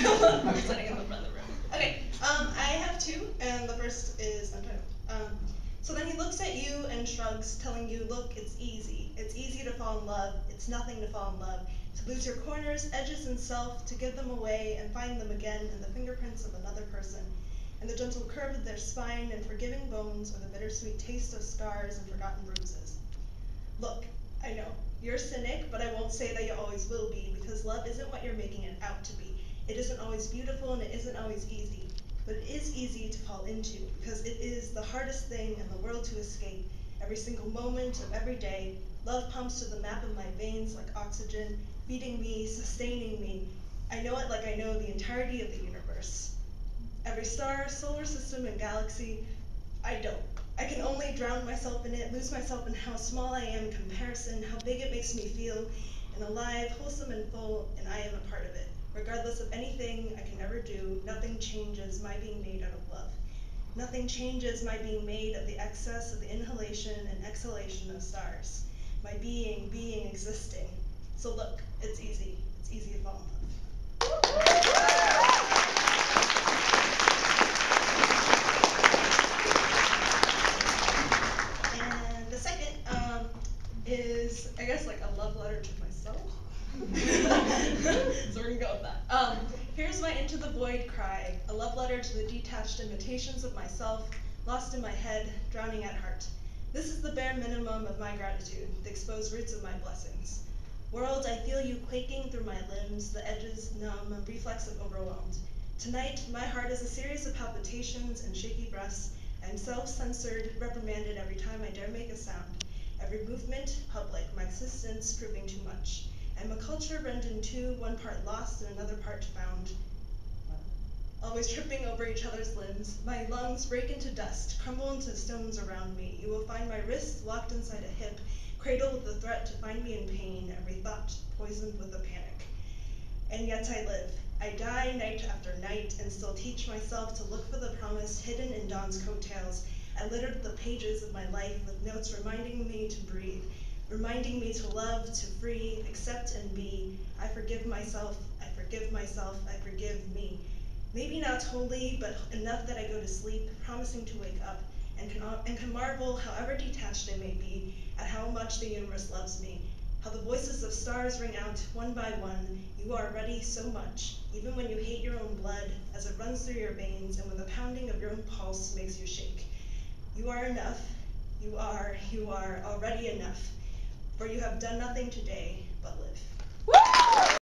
We're sitting in the front of the room. Okay, I have two, and the first is untitled. So then he looks at you and shrugs, telling you, look, it's easy. It's easy to fall in love. It's nothing to fall in love. To lose your corners, edges, and self, to give them away and find them again in the fingerprints of another person, and the gentle curve of their spine and forgiving bones, or the bittersweet taste of scars and forgotten bruises. Look, I know, you're a cynic, but I won't say that you always will be, because love isn't what you're making it out to be. It isn't always beautiful, and it isn't always easy. But it is easy to fall into, because it is the hardest thing in the world to escape. Every single moment of every day, love pumps to the map of my veins like oxygen, feeding me, sustaining me. I know it like I know the entirety of the universe. Every star, solar system, and galaxy, I don't. I can only drown myself in it, lose myself in how small I am in comparison, how big it makes me feel, and alive, wholesome, and full, and I am a part of it. Regardless of anything I can ever do, nothing changes my being made out of love. Nothing changes my being made of the excess of the inhalation and exhalation of stars. My being, existing. So look, it's easy. It's easy to fall in love. And the second is, I guess, like a love letter to myself. So we're gonna go with that. Here's my into the void cry, a love letter to the detached imitations of myself, lost in my head, drowning at heart. This is the bare minimum of my gratitude, the exposed roots of my blessings. World, I feel you quaking through my limbs, the edges numb, reflexive, overwhelmed. Tonight, my heart is a series of palpitations and shaky breaths. I am self-censored, reprimanded every time I dare make a sound. Every movement, public, my existence proving too much. I am a culture rent in two, one part lost and another part found. Always tripping over each other's limbs, my lungs break into dust, crumble into stones around me. You will find my wrist locked inside a hip, cradled with the threat to find me in pain, every thought poisoned with a panic. And yet I live. I die night after night and still teach myself to look for the promise hidden in dawn's coattails. I littered the pages of my life with notes reminding me to breathe, reminding me to love, to free, accept, and be. I forgive myself, I forgive myself, I forgive me. Maybe not wholly, but enough that I go to sleep, promising to wake up, and can marvel, however detached I may be, at how much the universe loves me. How the voices of stars ring out, one by one. You are ready so much, even when you hate your own blood, as it runs through your veins, and when the pounding of your own pulse makes you shake. You are enough. You are already enough. For you have done nothing today but live.